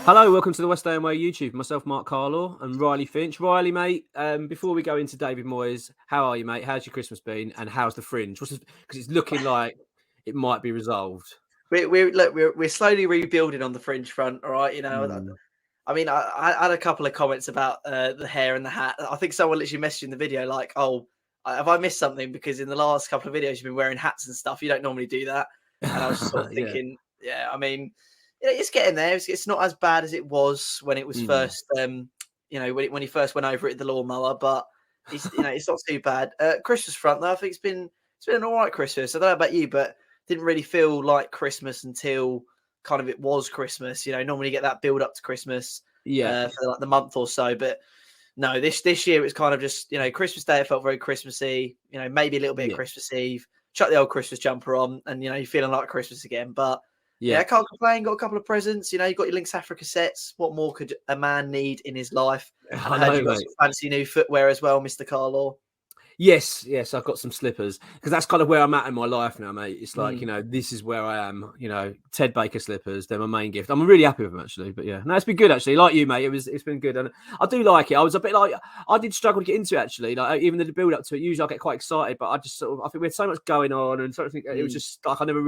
Hello, welcome to the West Ham Way YouTube. Myself, Mark Carlaw, and Riley Finch. Riley, mate, before we go into David Moyes, how are you, mate? How's your Christmas been? And how's the Fringe? Because it's looking like it might be resolved. We're slowly rebuilding on the Fringe front, all right? You know, I mean, I had a couple of comments about the hair and the hat. I think someone literally messaged in the video like, "Oh, have I missed something? Because in the last couple of videos you've been wearing hats and stuff. You don't normally do that." And I was sort of thinking, yeah, I mean, it's getting there. It's not as bad as it was when it was first, when he first went over it, the lawnmower. But it's not too bad. Christmas front though, I think it's been an all right Christmas. I don't know about you, but didn't really feel like Christmas until kind of it was Christmas. Normally you get that build up to Christmas, for like the month or so. But no, this year it was kind of just Christmas Day. It felt very Christmassy. Maybe a little bit of Christmas Eve. Chuck the old Christmas jumper on, and you're feeling like Christmas again. But yeah, I can't complain. Got a couple of presents. You got your Lynx Africa sets. What more could a man need in his life? And I heard you got some fancy new footwear as well, Mr. Carlaw. Yes, I've got some slippers because that's kind of where I'm at in my life now, mate. It's like, this is where I am, Ted Baker slippers. They're my main gift. I'm really happy with them, actually. But yeah, no, it's been good, actually. Like you, mate, it's been good. And I do like it. I was a bit like, I did struggle to get into it, actually. Like, even the build up to it, usually I get quite excited, but I just I think we had so much going on and sort of think it was just like, it didn't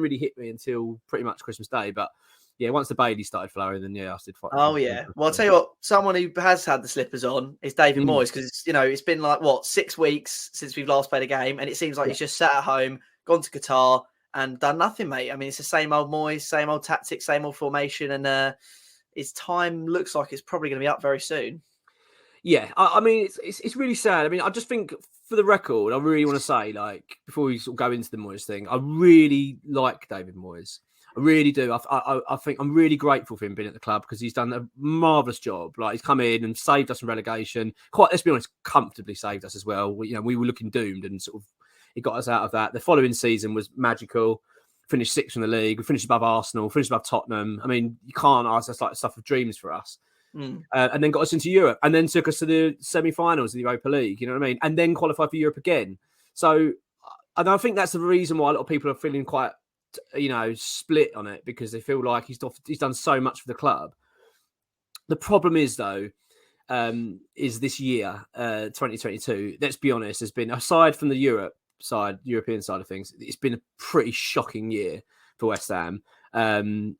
really hit me until pretty much Christmas Day. But yeah, once the Bailey started flowing, then I did fight. Oh yeah. Well, I'll tell you what. Someone who has had the slippers on is David Moyes, because it's been like 6 weeks since we've last played a game, and it seems like he's just sat at home, gone to Qatar, and done nothing, mate. I mean, it's the same old Moyes, same old tactics, same old formation, and his time looks like it's probably going to be up very soon. Yeah, I mean, it's really sad. I mean, I just think, for the record, I really want to say, like, before we sort of go into the Moyes thing, I really like David Moyes. I really do. I think I'm really grateful for him being at the club because he's done a marvellous job. Like, he's come in and saved us from relegation. Let's be honest, comfortably saved us as well. We were looking doomed, and sort of he got us out of that. The following season was magical. Finished 6th in the league. We finished above Arsenal. Finished above Tottenham. I mean, you can't ask. That's like stuff of dreams for us. And then got us into Europe, and then took us to the semi-finals of the Europa League. You know what I mean? And then qualified for Europe again. So, and I think that's the reason why a lot of people are feeling quite, split on it, because they feel like he's done so much for the club. The problem is, though, is this year, 2022. Let's be honest, has been, aside from the European side of things, it's been a pretty shocking year for West Ham. I mean,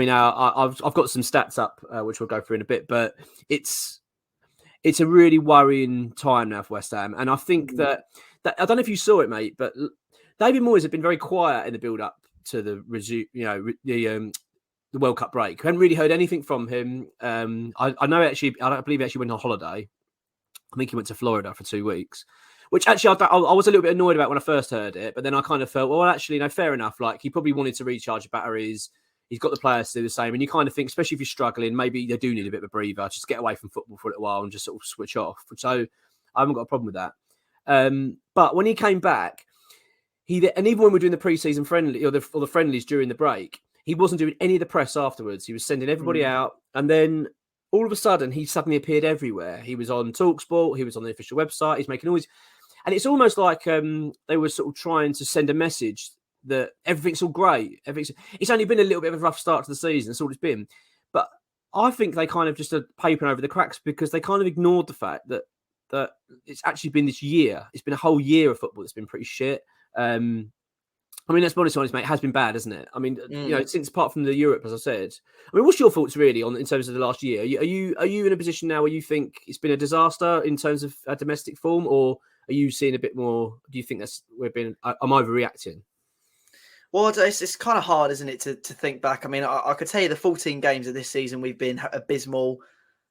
I've got some stats up, which we'll go through in a bit, but it's a really worrying time now for West Ham, and I think that I don't know if you saw it, mate, but David Moyes had been very quiet in the build-up to the World Cup break. We hadn't really heard anything from him. I know, actually, I believe he actually went on holiday. I think he went to Florida for 2 weeks, which actually I was a little bit annoyed about when I first heard it. But then I kind of felt, well, actually, fair enough. Like, he probably wanted to recharge batteries. He's got the players to do the same. And you kind of think, especially if you're struggling, maybe they do need a bit of a breather. Just get away from football for a little while and just sort of switch off. So I haven't got a problem with that. But when he came back, and even when we're doing the pre-season friendly or the friendlies during the break, he wasn't doing any of the press afterwards. He was sending everybody out, and then all of a sudden, he suddenly appeared everywhere. He was on TalkSport. He was on the official website. He's making noise, and it's almost like they were sort of trying to send a message that everything's all great. It's only been a little bit of a rough start to the season. That's all it's been. But I think they kind of just are papering over the cracks because they kind of ignored the fact that it's actually been this year. It's been a whole year of football that's been pretty shit. I mean, let's be honest, mate, it has been bad, hasn't it? I mean, since apart from the Europe, as I said. I mean, what's your thoughts really in terms of the last year? Are you in a position now where you think it's been a disaster in terms of domestic form, or are you seeing a bit more? Do you think I'm overreacting? Well, it's kind of hard, isn't it, to think back? I mean, I could tell you the 14 games of this season we've been abysmal.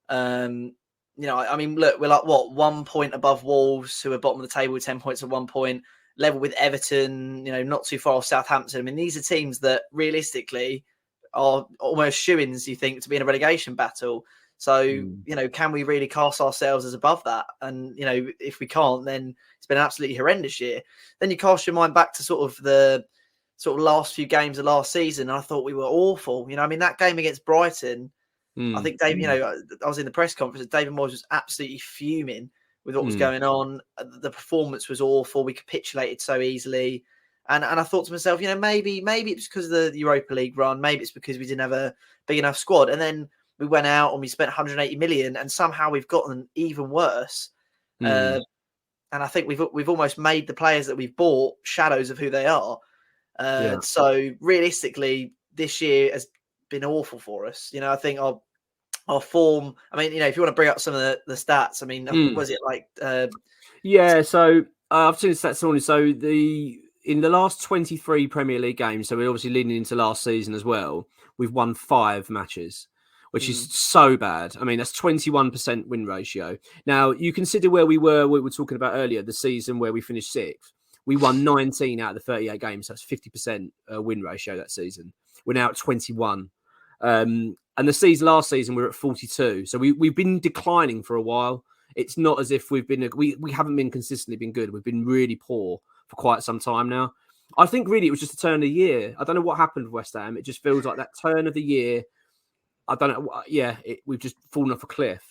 I mean, look, we're like 1 point above Wolves, who are bottom of the table with 10 points at 1 point. Level with Everton, not too far off Southampton. I mean, these are teams that realistically are almost shoo-ins, you think, to be in a relegation battle. So, can we really cast ourselves as above that? And, if we can't, then it's been an absolutely horrendous year. Then you cast your mind back to sort of the last few games of last season. And I thought we were awful. I mean, that game against Brighton, I think David, I was in the press conference. David Moyes was absolutely fuming with what was going on. The performance was awful. We capitulated so easily. And I thought to myself, maybe it's because of the Europa League run. Maybe it's because we didn't have a big enough squad. And then we went out and we spent 180 million, and somehow we've gotten even worse. And I think we've almost made the players that we've bought shadows of who they are. So realistically, this year has been awful for us. I think our form. I mean, if you want to bring up some of the stats, I mean, was it like? So I've seen the stats this morning. So in the last 23 Premier League games, so we're obviously leading into last season as well, we've won 5 matches, which is so bad. I mean, that's 21% win ratio. Now, you consider where we were talking about earlier, the season where we finished 6th. We won 19 out of the 38 games. So that's 50% win ratio that season. We're now at 21. And the last season, we were at 42. So we've been declining for a while. It's not as if we haven't been consistently been good. We've been really poor for quite some time now. I think really it was just a turn of the year. I don't know what happened with West Ham. It just feels like that turn of the year. I don't know. Yeah, we've just fallen off a cliff.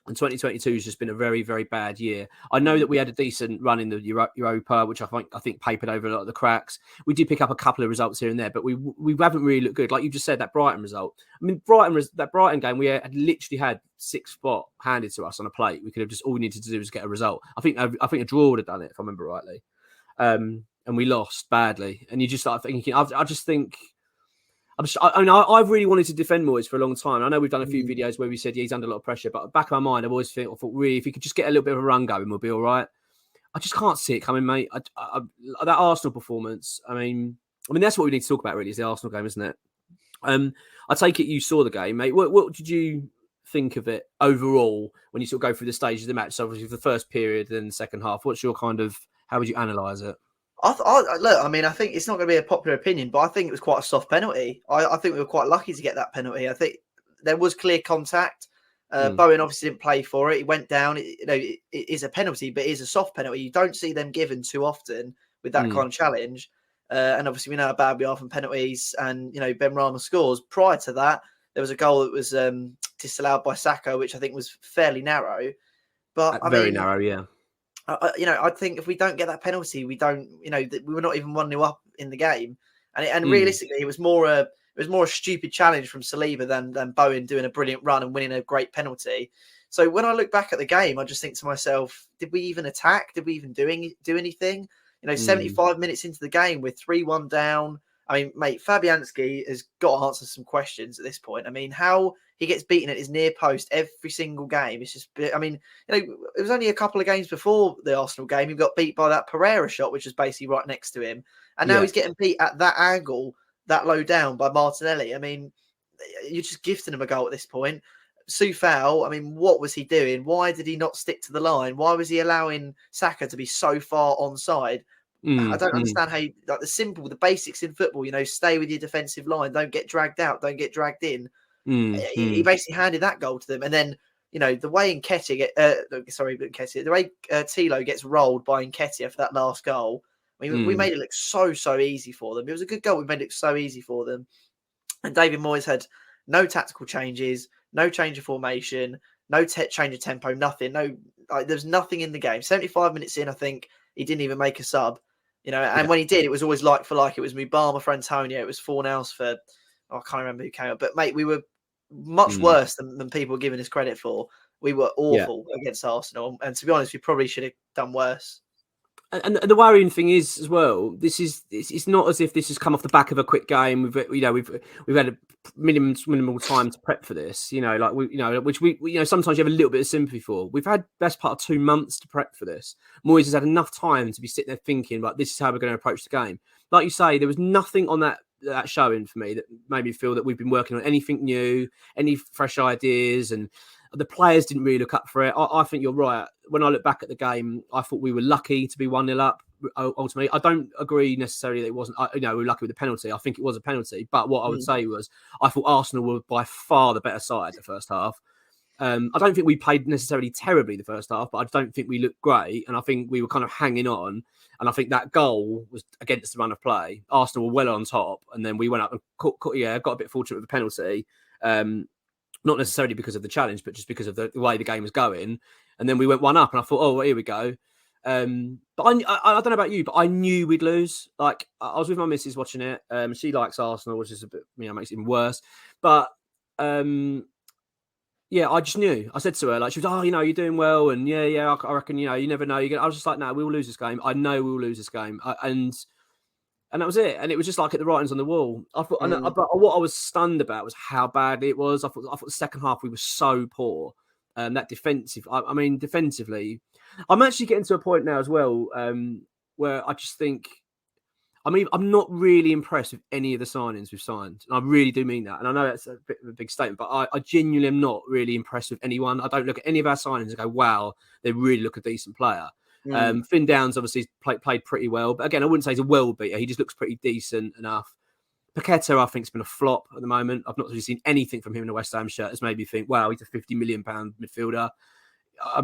And 2022 has just been a very, very bad year. I know that we had a decent run in the Europa, which I think papered over a lot of the cracks. We did pick up a couple of results here and there, but we haven't really looked good. Like you just said, that Brighton result. I mean, that Brighton game, we had literally had 6th spot handed to us on a plate. We could have just all we needed to do was get a result. I think a draw would have done it if I remember rightly. And we lost badly. And you just start thinking. I've really wanted to defend Moyes for a long time. I know we've done a few videos where we said he's under a lot of pressure, but back of my mind, I thought really, if he could just get a little bit of a run going, we'll be all right. I just can't see it coming, mate. That Arsenal performance. I mean, that's what we need to talk about. Really, is the Arsenal game, isn't it? I take it you saw the game, mate. What did you think of it overall when you sort of go through the stages of the match? So obviously the first period, then the second half. What's your how would you analyse it? Look, I mean, I think it's not going to be a popular opinion, but I think it was quite a soft penalty. I think we were quite lucky to get that penalty. I think there was clear contact. Bowen obviously didn't play for it. He went down. It is a penalty, but it is a soft penalty. You don't see them given too often with that kind of challenge. And obviously we know how bad we are from penalties. And, Ben Rama scores. Prior to that, there was a goal that was disallowed by Saka, which I think was fairly narrow. But very narrow, yeah. I think if we don't get that penalty, we don't. We were not even 1-0 up in the game, and realistically, it was more a stupid challenge from Saliba than Bowen doing a brilliant run and winning a great penalty. So when I look back at the game, I just think to myself, did we even attack? Did we even do anything? 75 minutes into the game, we're 3-1 down. I mean, mate, Fabianski has got to answer some questions at this point. I mean, how he gets beaten at his near post every single game. It's just, I mean, it was only a couple of games before the Arsenal game. He got beat by that Pereira shot, which was basically right next to him. And now he's getting beat at that angle, that low down by Martinelli. I mean, you're just gifting him a goal at this point. Soufal, I mean, what was he doing? Why did he not stick to the line? Why was he allowing Saka to be so far onside? I don't understand how the basics in football, stay with your defensive line. Don't get dragged out. Don't get dragged in. He basically handed that goal to them. And then, the way the way Tilo gets rolled by Nketiah for that last goal. I mean, we made it look so easy for them. It was a good goal. We made it look so easy for them. And David Moyes had no tactical changes, no change of formation, no change of tempo, nothing. There's nothing in the game. 75 minutes in, I think he didn't even make a sub. And when he did, it was always like for like. It was Mubama for Antonio. It was Fornals for, I can't remember who came up. But, mate, we were much worse than people are giving us credit for. We were awful against Arsenal. And to be honest, we probably should have done worse. And the worrying thing is as well, it's not as if this has come off the back of a quick game. We've had a minimal time to prep for this. Which we sometimes you have a little bit of sympathy for. We've had best part of 2 months to prep for this. Moyes has had enough time to be sitting there thinking, like, this is how we're going to approach the game. Like you say, there was nothing on that showing for me that made me feel that we've been working on anything new, any fresh ideas, and the players didn't really look up for it. I think you're right. When I look back at the game, I thought we were lucky to be 1-0 up. Ultimately, I don't agree necessarily that it wasn't. We were lucky with the penalty. I think it was a penalty. But what I would say was, I thought Arsenal were by far the better side the first half. I don't think we played necessarily terribly the first half, but I don't think we looked great. And I think we were kind of hanging on. And I think that goal was against the run of play. Arsenal were well on top, and then we went up and got a bit fortunate with the penalty. not necessarily because of the challenge, but just because of the way the game was going. And then we went 1-up, and I thought, oh, well, here we go. But I don't know about you, but I knew we'd lose. Like, I was with my missus watching it. She likes Arsenal, which is a bit, makes it even worse. But yeah, I just knew. I said to her, like, she was, oh, you're doing well, and yeah, I reckon, you never know. I was just like, no, we'll lose this game. I know we'll lose this game, and that was it. And it was just like at the writings on the wall. I thought, but what I was stunned about was how badly it was. I thought the second half we were so poor. That defensive, defensively, I'm actually getting to a point now as well where I just think, I'm not really impressed with any of the signings we've signed. And I really do mean that. And I know that's a bit of a big statement, but I genuinely am not really impressed with anyone. I don't look at any of our signings and go, wow, they really look a decent player. Finn Downs obviously played pretty well. But again, I wouldn't say he's a world beater. He just looks pretty decent enough. Paqueta, I think, has been a flop at the moment. I've not really seen anything from him in a West Ham shirt that's made me think, wow, he's a £50 million midfielder.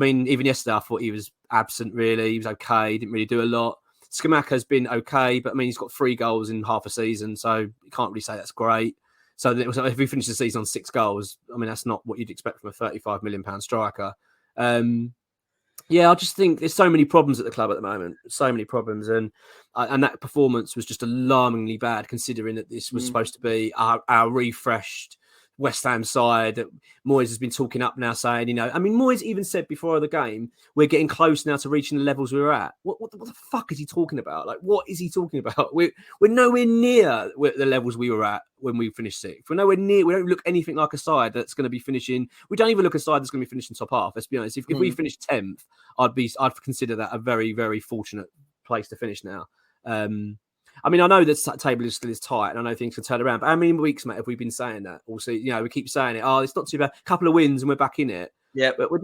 Even yesterday, I thought he was absent, really. He was okay. He didn't really do a lot. Skamaka's been okay, but he's got 3 goals in half a season, so you can't really say that's great. So if we finish the season on 6 goals, that's not what you'd expect from a £35 million striker. I just think there's so many problems at the club at the moment. So many problems. And that performance was just alarmingly bad, considering that this was supposed to be our refreshed West Ham side that Moyes has been talking up now, saying, Moyes even said before the game, we're getting close now to reaching the levels we were at. What the fuck is he talking about? Like, what is he talking about? We're nowhere near the levels we were at when we finished 6th. We're nowhere near. We don't look anything like a side that's going to be finishing. We don't even look a side that's going to be finishing top half. Let's be honest. If we finish 10th, I'd consider that a very, very fortunate place to finish now. I know the table is still tight, and I know things can turn around. But how many weeks, mate, have we been saying that? Also, we keep saying it. Oh, it's not too bad. A couple of wins, and we're back in it. Yeah, but we're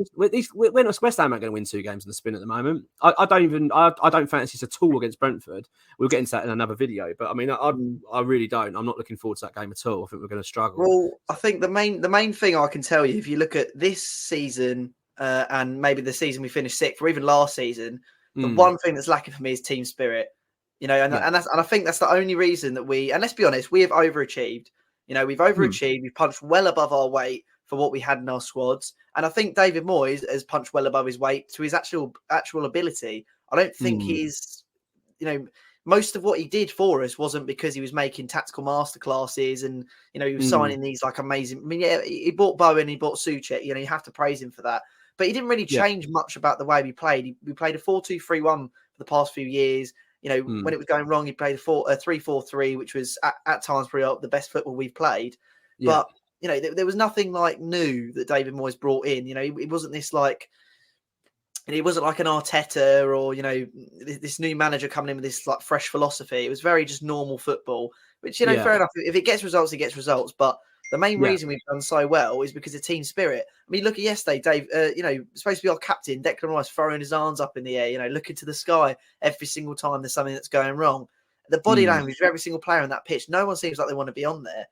not. West Ham aren't going to win 2 games in the spin at the moment. I don't fancy this at all against Brentford. We'll get into that in another video. But I really don't. I'm not looking forward to that game at all. I think we're going to struggle. Well, I think the main thing I can tell you, if you look at this season and maybe the season we finished 6th, or even last season, the one thing that's lacking for me is team spirit. And I think that's the only reason that and let's be honest, we have overachieved. We've overachieved. We've punched well above our weight for what we had in our squads. And I think David Moyes has punched well above his weight to his actual ability. I don't think he's, most of what he did for us wasn't because he was making tactical masterclasses and, he was signing these like amazing. He bought Bowen, he bought Souček, you have to praise him for that. But he didn't really change much about the way we played. We played a 4-2-3-1 for the past few years. When it was going wrong, he played a 3-4-3, which was at times probably the best football we've played. Yeah. But, there was nothing like new that David Moyes brought in. It wasn't this like, it wasn't like an Arteta or, this new manager coming in with this like fresh philosophy. It was very just normal football, which, fair enough. If it gets results, it gets results. But the main reason we've done so well is because of team spirit. Look at yesterday, Dave, supposed to be our captain, Declan Rice, throwing his arms up in the air, looking to the sky every single time there's something that's going wrong. The body language of every single player on that pitch, no one seems like they want to be on there.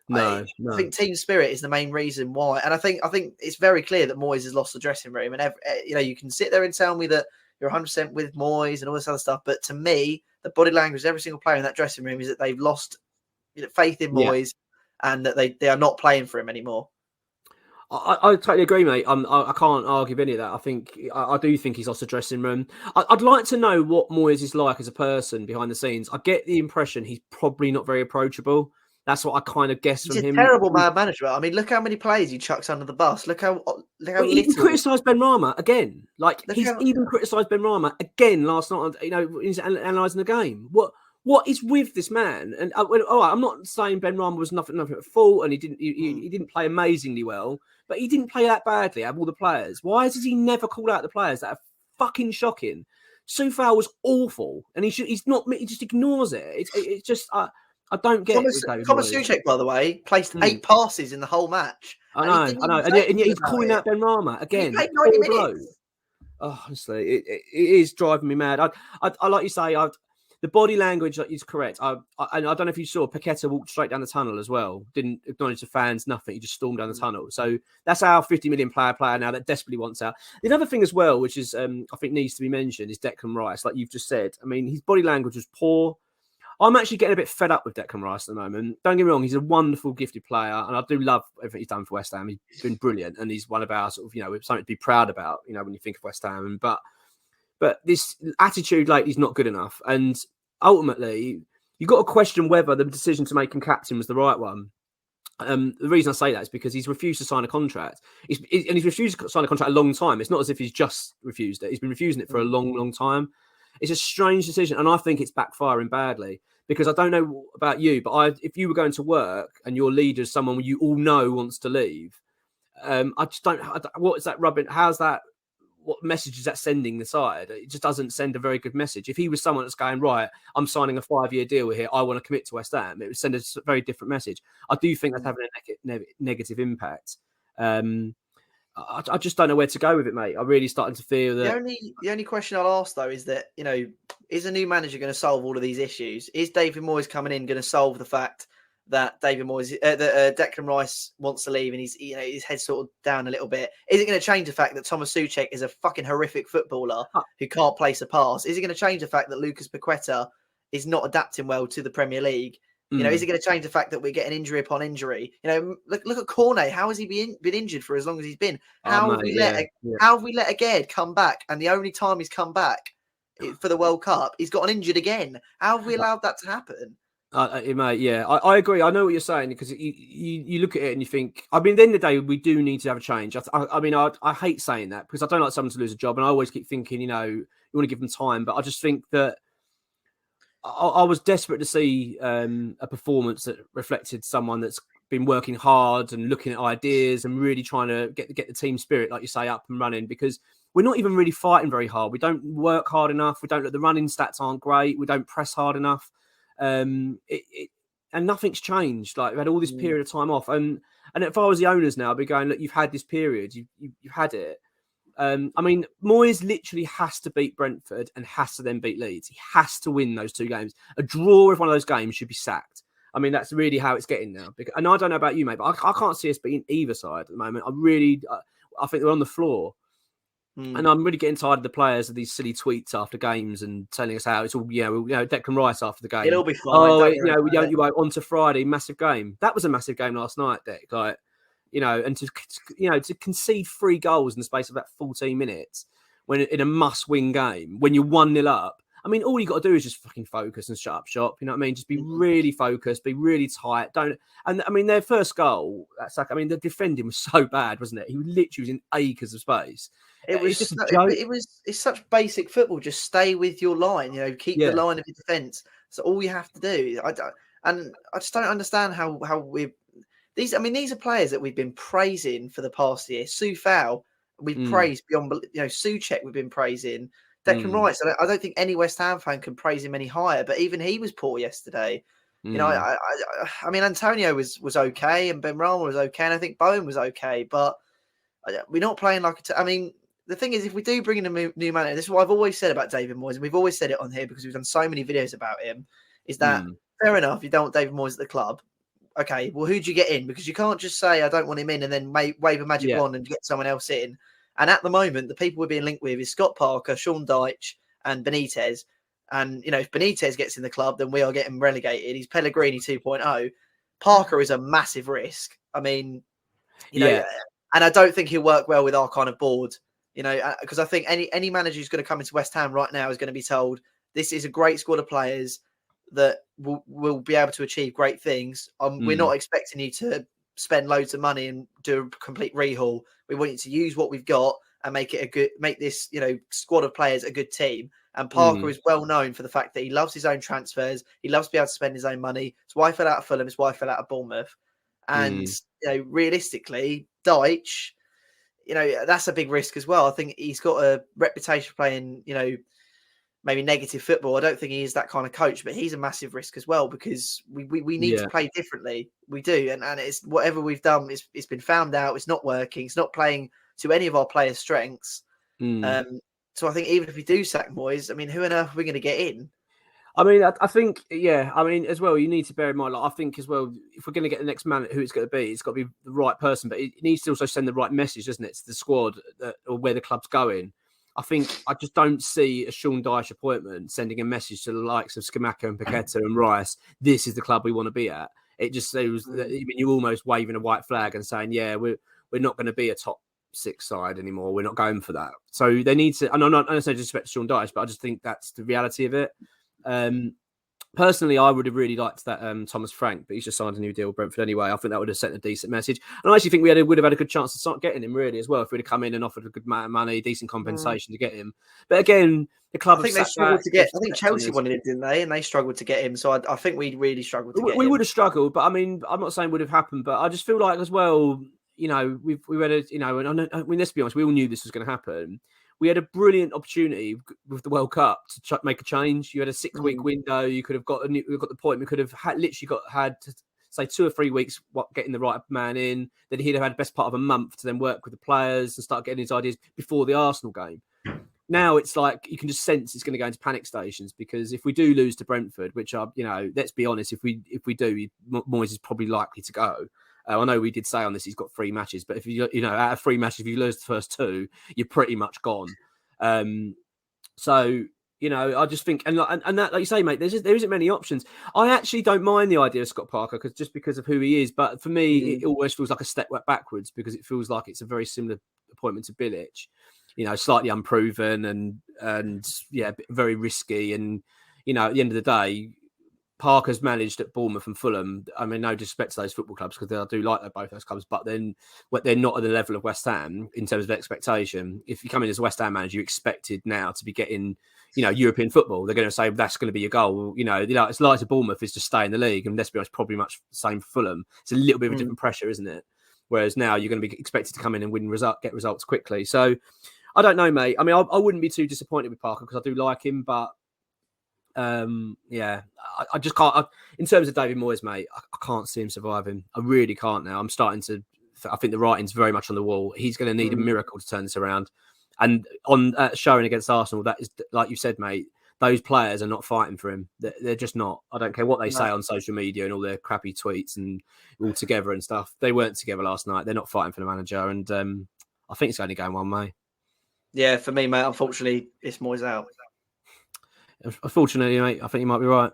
No. I think team spirit is the main reason why. And I think it's very clear that Moyes has lost the dressing room. And, you can sit there and tell me that you're 100% with Moyes and all this other stuff. But to me, the body language of every single player in that dressing room is that they've lost faith in Moyes. And that they are not playing for him anymore. I totally agree, mate. I can't argue with any of that. I do think he's lost the dressing room. I'd like to know what Moyes is like as a person behind the scenes. I get the impression he's probably not very approachable. That's what I kind of guess from him. He's a terrible man manager. Look how many players he chucks under the bus. Look how he even criticised Ben Rama again. He's even criticised Ben Rama again last night. He's analysing the game. What is with this man? And I'm not saying Ben Rama was nothing at fault, and he didn't play amazingly well, but he didn't play that badly out of all the players. Why does he never call out the players that are fucking shocking? Soufal was awful, and he just ignores it. It's just I don't get it. Thomas Souček, by the way, placed 8 passes in the whole match. I know, and yet he's calling out Ben Rama again. He played 90 minutes. Oh, honestly, it is driving me mad. I like you say, the body language is correct. I don't know if you saw, Paqueta walked straight down the tunnel as well. Didn't acknowledge the fans, nothing. He just stormed down the tunnel. So that's our 50 million player now that desperately wants out. The other thing as well, which is I think needs to be mentioned, is Declan Rice. Like you've just said, his body language was poor. I'm actually getting a bit fed up with Declan Rice at the moment. Don't get me wrong, he's a wonderful, gifted player, and I do love everything he's done for West Ham. He's been brilliant, and he's one of our sort of, something to be proud about, when you think of West Ham. But this attitude lately is not good enough, and ultimately, you've got to question whether the decision to make him captain was the right one. The reason I say that is because he's refused to sign a contract. He's refused to sign a contract a long time. It's not as if he's just refused it. He's been refusing it for a long, long time. It's a strange decision, and I think it's backfiring badly, because I don't know about you, but if you were going to work and your leader is someone you all know wants to leave, I just don't. What is that rubbing? How's that? What message is that sending the side? It just doesn't send a very good message. If he was someone that's going, right, I'm signing a 5-year deal here, I want to commit to West Ham, it would send a very different message. I do think that's having a negative impact. I just don't know where to go with it, mate. I'm really starting to feel that. The only question I'll ask, though, is that, is a new manager going to solve all of these issues? Is David Moyes coming in going to solve the fact that Declan Rice wants to leave and his head's sort of down a little bit? Is it going to change the fact that Thomas Souček is a fucking horrific footballer who can't place a pass? Is it going to change the fact that Lucas Paqueta is not adapting well to the Premier League? Is it going to change the fact that we're getting injury upon injury? Look at Cornet. How has he been injured for as long as he's been? How have we let Aged come back? And the only time he's come back for the World Cup, he's gotten injured again. How have we allowed that to happen? Mate, yeah, I agree. I know what you're saying, because you look at it and you think, at the end of the day, we do need to have a change. I hate saying that, because I don't like someone to lose a job, and I always keep thinking, you want to give them time. But I just think that I was desperate to see a performance that reflected someone that's been working hard and looking at ideas and really trying to get the team spirit, like you say, up and running, because we're not even really fighting very hard. We don't work hard enough. The running stats aren't great. We don't press hard enough. And nothing's changed. Like, we had all this period of time off, and if I was the owners now, I'd be going, look, you've had this period, you've had it. Moyes literally has to beat Brentford and has to then beat Leeds. He has to win those 2 games. A draw with one of those games should be sacked. That's really how it's getting now. And I don't know about you, mate, but I can't see us beating either side at the moment. I think they're on the floor. And I'm really getting tired of the players of these silly tweets after games and telling us how it's all, Declan Rice after the game. It'll be fine. You on to Friday, massive game. That was a massive game last night, Dec. Like, and to concede 3 goals in the space of about 14 minutes when in a must-win game, when you're 1-0 up. All you got to do is just fucking focus and shut up shop. You know what I mean? Just be really focused, be really tight. Their first goal, the defending was so bad, wasn't it? He literally was in acres of space. It's such basic football. Just stay with your line. Keep the line of your defence. So all you have to do. I just don't understand how we. These are players that we've been praising for the past year. Soufal, we've praised beyond. Souček, we've been praising. Declan Rice, I don't think any West Ham fan can praise him any higher. But even he was poor yesterday. Antonio was okay, and Benrahma was okay, and I think Bowen was okay. But we're not playing like the thing is, if we do bring in a new manager, this is what I've always said about David Moyes, and we've always said it on here because we've done so many videos about him, is that fair enough, you don't want David Moyes at the club. Okay, well, who do you get in? Because you can't just say, I don't want him in, and then wave a magic wand and get someone else in. And at the moment, the people we're being linked with is Scott Parker, Sean Dyche, and Benitez. And, if Benitez gets in the club, then we are getting relegated. He's Pellegrini 2.0. Parker is a massive risk. And I don't think he'll work well with our kind of board. Because I think any manager who's going to come into West Ham right now is going to be told this is a great squad of players that will be able to achieve great things. We're not expecting you to spend loads of money and do a complete rehaul. We want you to use what we've got and make this squad of players a good team. And Parker is well known for the fact that he loves his own transfers. He loves to be able to spend his own money. It's why he fell out of Fulham. It's why he fell out of Bournemouth. And realistically, Dyche, that's a big risk as well. I think he's got a reputation for playing, maybe negative football. I don't think he is that kind of coach, but he's a massive risk as well because we need to play differently. We do. And it's whatever we've done, it's been found out. It's not working. It's not playing to any of our players' strengths. So I think even if we do sack Moyes, who on earth are we going to get in? I think, as well, you need to bear in mind, I think as well, if we're going to get the next man, who it's going to be, it's got to be the right person, but it needs to also send the right message, doesn't it, to the squad or where the club's going. I think I just don't see a Sean Dyche appointment sending a message to the likes of Scamacca and Paqueta and Rice. This is the club we want to be at. It just seems that, I mean, you're almost waving a white flag and saying, yeah, we're not going to be a top 6 side anymore. We're not going for that. So they need to, and I'm not saying disrespect to Sean Dyche, but I just think that's the reality of it. Personally, I would have really liked that Thomas Frank, but he's just signed a new deal with Brentford anyway. I think that would have sent a decent message. And I actually think we would have had a good chance to start getting him really as well if we'd have come in and offered a good amount of money, decent compensation to get him. But again, the club. I think they struggled to get. I think Chelsea wanted him, didn't they? And they struggled to get him. So I think we really struggled to get him. We would have struggled, but I mean, I'm not saying would have happened, but I just feel like as well, you know, we had a, you know, and I mean, let's be honest, we all knew this was going to happen. We had a brilliant opportunity with the World Cup to make a change. You had a 6-week window. You could have got the point. We could have had say 2 or 3 weeks getting the right man in. Then he'd have had the best part of a month to then work with the players and start getting his ideas before the Arsenal game. Now it's like you can just sense it's going to go into panic stations because if we do lose to Brentford, which are, you know, let's be honest, if we do, Moyes is probably likely to go. I know we did say on this he's got 3 matches, but if you know out of 3 matches, if you lose the first 2, you're pretty much gone. So you know, I just think and that, like you say, mate, there isn't many options. I actually don't mind the idea of Scott Parker because of who he is, but for me, it always feels like a step backwards because it feels like it's a very similar appointment to Bilic. You know, slightly unproven and yeah, very risky. And you know, at the end of the day, Parker's managed at Bournemouth and Fulham. I mean, no disrespect to those football clubs because I do like both those clubs, but then they're not at the level of West Ham in terms of expectation. If you come in as a West Ham manager, you're expected now to be getting, you know, European football. They're going to say that's going to be your goal. You know, it's like to Bournemouth is to stay in the league, and let's be honest, probably much the same for Fulham. It's a little bit of a different pressure, isn't it? Whereas now you're going to be expected to come in and get results quickly. So I don't know, mate. I mean, I wouldn't be too disappointed with Parker because I do like him, but. Yeah, I just can't. In terms of David Moyes, mate, I can't see him surviving. I really can't now. I'm starting to. I think the writing's very much on the wall. He's going to need a miracle to turn this around. And on showing against Arsenal, that is like you said, mate. Those players are not fighting for him. They're just not. I don't care what they say on social media and all their crappy tweets and all together and stuff. They weren't together last night. They're not fighting for the manager, and I think it's only going one way. Yeah, for me, mate. Unfortunately, it's Moyes out. Unfortunately, mate, I think you might be right.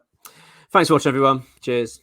Thanks for watching, everyone. Cheers.